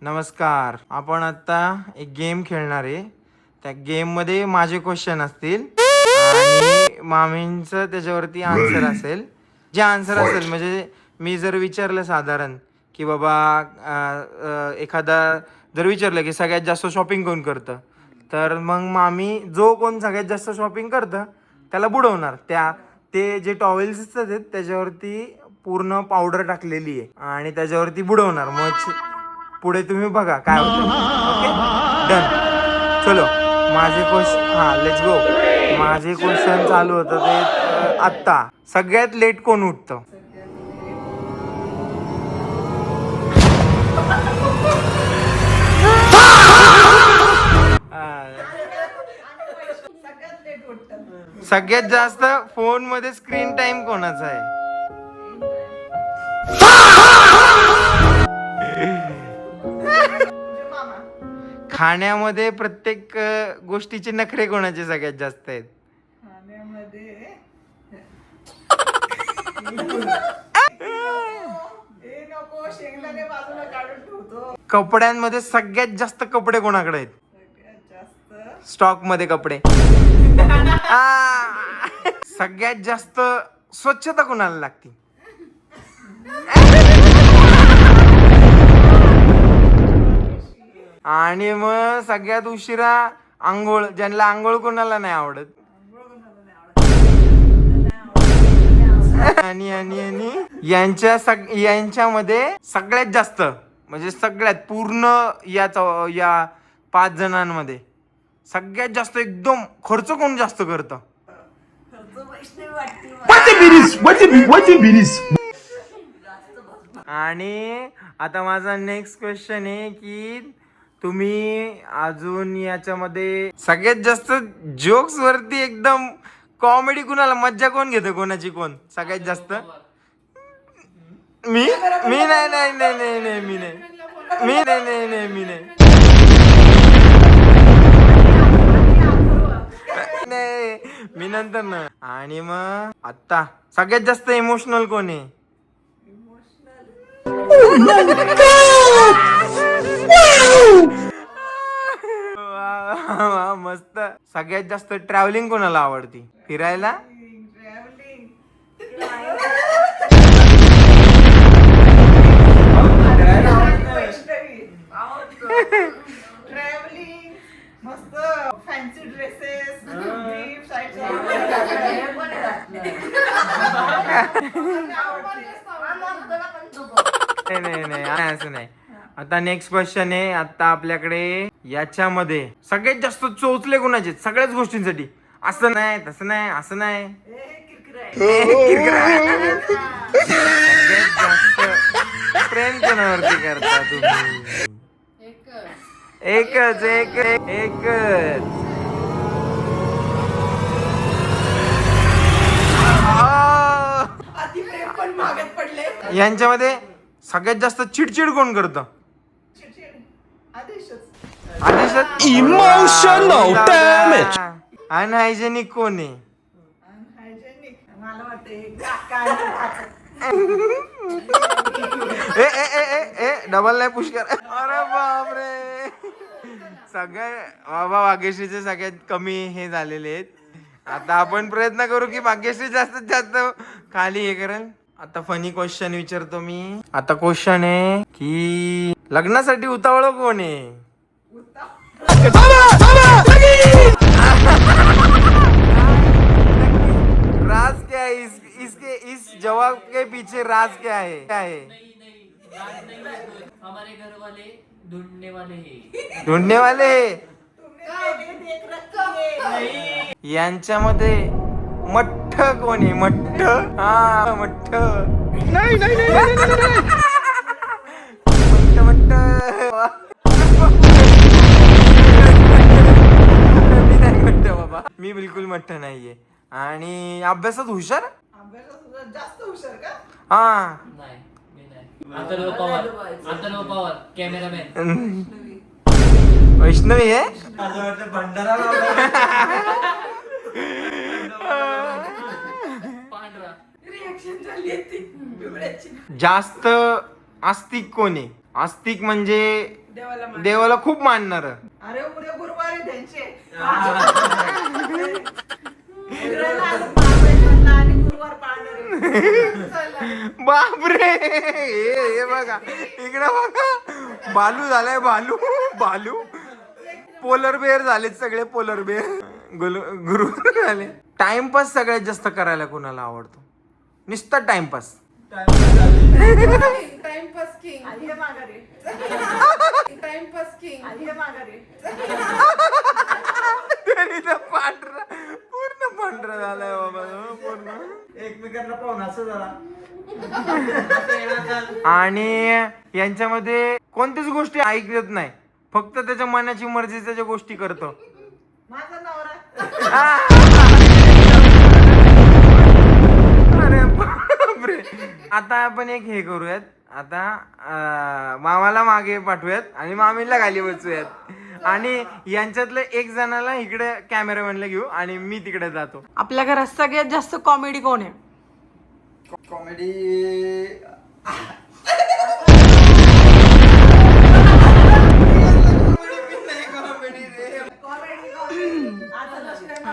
नमस्कार. आपण आता एक गेम खेळणार आहे. त्या गेम मध्ये माझे क्वेश्चन असतील आणि मामींचं त्याच्यावरती आन्सर असेल. जे आन्सर असेल म्हणजे मी जर विचारलं साधारण की बाबा एखादा जर विचारलं की सगळ्यात जास्त शॉपिंग कोण करतं, तर मग मामी जो कोण सगळ्यात जास्त शॉपिंग करतं त्याला बुडवणार. ते जे टॉवेल्स असतात त्याच्यावरती पूर्ण पावडर टाकलेली आहे आणि त्याच्यावरती बुडवणार. मग पुढे तुम्ही बघा काय होतं. Okay, done. चलो, माझे क्वेश्चन, लेट्स गो. माझे क्वेश्चन चालू होतं ते आत्ता सगळ्यात लेट कोण उठतं? सगळ्यात जास्त फोन मध्ये स्क्रीन टाइम कोणाचा आहे? खाण्यामध्ये प्रत्येक गोष्टीचे नखरे कोणाचे सगळ्यात जास्त आहेत? कपड्यांमध्ये सगळ्यात जास्त कपडे कोणाकडे आहेत? स्टॉक मध्ये कपडे. सगळ्यात जास्त स्वच्छता कोणाला लागते? आणि मग सगळ्यात उशिरा आंघोळ, ज्यांना आंघोळ कोणाला नाही आवडत? आणि आणि आणि यांच्यामध्ये सगळ्यात जास्त म्हणजे सगळ्यात पूर्ण या 5 जणांमध्ये सगळ्यात जास्त एकदम खर्च कोण जास्त करतं? आणि आता माझा नेक्स्ट क्वेश्चन आहे की तुम्ही अजून याच्यामध्ये सगळ्यात जास्त जोक्स वरती एकदम कॉमेडी कुणाला, मज्जा कोण घेतं कोणाची, कोण सगळ्यात जास्त? मी मी नाही नाही नाही नाही नाही मी नाही मी नाही नाही नाही मी नाही नाही मी नंतर ना. आणि मग आता सगळ्यात जास्त इमोशनल कोण आहे? मस्त. सगळ्यात जास्त ट्रॅव्हलिंग कोणाला आवडती? फिरायला? मस्त फॅन्सी ड्रेसेस, नाही नाही असं नाही. आता नेक्स्ट क्वेश्चन आहे. आता आपल्याकडे याच्यामध्ये सगळ्यात जास्त चोचले कोणाचे सगळ्याच गोष्टींसाठी? असं नाही, तसं नाही, असं नाही. सगळ्यात जास्त प्रेम कोणावरती करता तुम्ही? एकच यांच्यामध्ये सगळ्यात जास्त चिडचिड कोण करतं? आदेशच. Emotional damage. अनहायजेनिक कोण आहे? मला वाटतं डबल नाही पुष्कर. अरे बापरे, सगळे बाबा भाग्यश्रीचे सगळ्यात कमी हे झालेले आहेत. आता आपण प्रयत्न करू की भाग्यश्री जास्तीत जास्त खाली हे करेल. आता फनी क्वेश्चन विचारतो मी. आता क्वेश्चन आहे की लग्नासाठी उतावळ कोण आहे? राज क्या है इस जवाब के पीछे? राज क्या है? हमारे घर वाले ढूंढने वाले हैं. ढूंढने वाले. यांच्यामध्ये मठ्ठ कोण आहे? मठ्ठ. मठ्ठ. नाही मठ्ठ. मी नाही मठ्ठ बाबा, मी बिलकुल मठ्ठ नाहीये. आणि अभ्यासात हुशार? जास्त हुशार का? नाही, मी नाही. अथर्व पवार कॅमेरामॅन. वैष्णवी आहे. पांढरा. जास्त आस्तिक कोण आहे? आस्तिक म्हणजे देवाला खूप मानणार. अरे उद्या गुरुवार आहे त्यांचे. आणि गुरुवार पाळणारे. बापरे, हे बघा इकडे बघा, बालू झालाय बालू. पोलर बेअर झालेत सगळे, पोलर बेअर गुरु झाले. टाइमपास सगळ्यात जास्त करायला कोणाला आवडतो? नुसता टाइमपास. Timepass king. आणि हे माघारी. Timepass king. आणि हे माघारी. तरी तर पूर्ण पांढरा झालाय बाबा, पूर्ण एकमेकांना पाहून असं जरा. आणि यांच्यामध्ये कोणत्याच गोष्टी ऐकत नाही, फक्त त्याच्या मनाची मर्जी त्याच्या गोष्टी करतो. माझा नवरा. अरे बापरे. आता आपण एक हे करूयात, आता मामाला मागे पाठवूयात आणि मामीला खाली बसवूयात, आणि यांच्यातलं एक जणाला इकडे कॅमेरामॅनला घेऊ आणि मी तिकडे जातो. आपल्या घरात सगळ्यात जास्त कॉमेडी कोण आहे? कॉमेडी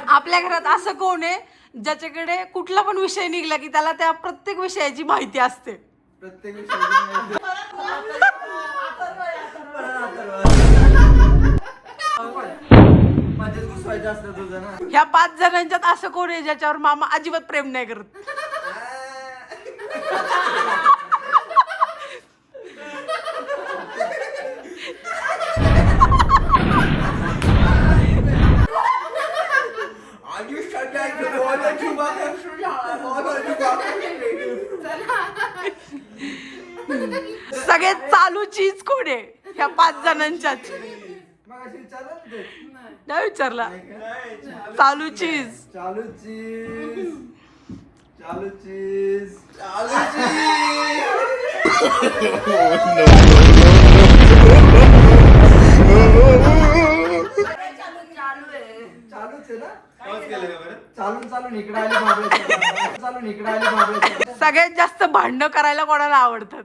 आपल्या घरात असं कोण आहे ज्याच्याकडे कुठला पण विषय निघला की त्याला त्या प्रत्येक विषयाची माहिती असते? प्रत्येक मध्येच घुसवायचं असतं तुझं ना. ह्या 5 जणांच्यात असं कोण आहे ज्याच्यावर मामा अजिबात प्रेम नाही करत? सगळ्यात चालू चीज कोण आहे ह्या 5 जणांच्यात? मगाशी विचारलं ना ते. नाही विचारला. चालू चीज. चालू चीज. चालूच आहे ना. चालून इकडे आले बाबा. सगळ्यात जास्त भांडणं करायला कोणाला आवडतात?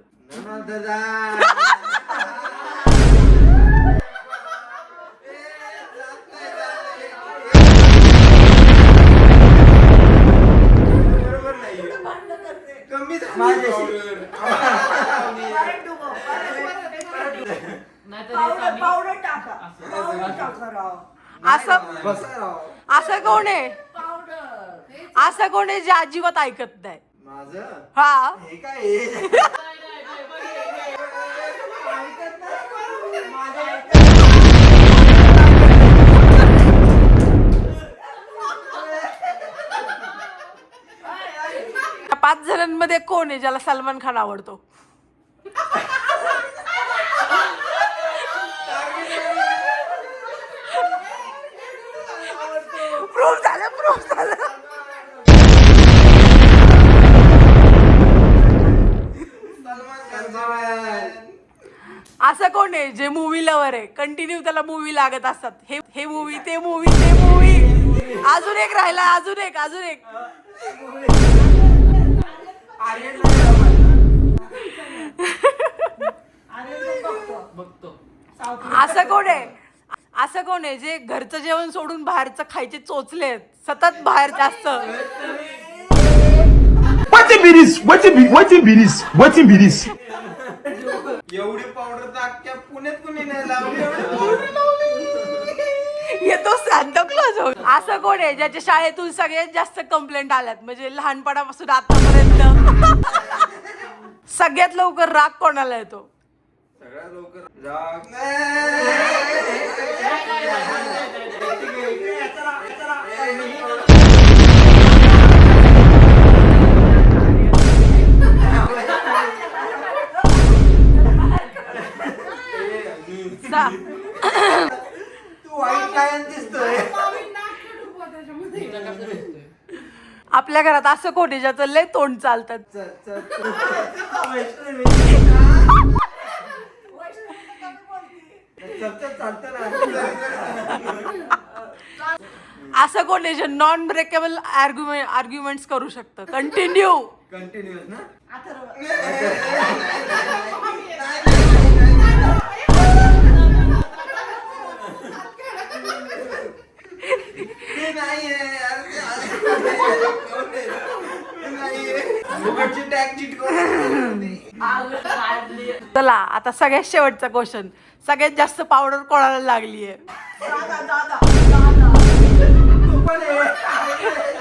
पावडर टाका. असं कोण आहे? असं कोण आहे जे अजिबात ऐकत नाही? माझं हा. हे काय या 5 जणांमध्ये कोण आहे ज्याला सलमान खान आवडतो? प्रूफ झालं. असं कोण आहे जे मूवी लवर आहे, कंटिन्यू त्याला मूवी लागत असतात? हे मूवी, ते मूवी, अजून एक राहिला, अजून एक. बघतो. असं कोण आहे जे घरचं जेवण सोडून बाहेरचं खायचे चोचले आहेत, सतत बाहेर जास्त? What's this? एवढी पावडर तर अख्ख्या पुण्यात कुणी नाही लावली. येतो सांता क्लॉज हो. असं कोण आहे ज्याच्या शाळेतून सगळ्यात जास्त कंप्लेंट आल्यात, म्हणजे लहानपणापासून आतापर्यंत सगळ्यात लवकर राग कोणाला येतो? सगळ्यात लवकर तू वाईट काय दिसतोय. आपल्या घरात असं कोण आहे ज्याचं लय तोंड चालतात? असं कोण आहे जे नॉन ब्रेकेबल आर्ग्युमेंट्स करू शकतं कंटिन्युअस ना. अथर्व. चला आता सगळ्यात शेवटचा क्वेश्चन. सगळ्यात जास्त पावडर कोणाला लागलीये? दादा दादा दादा तू पण ये.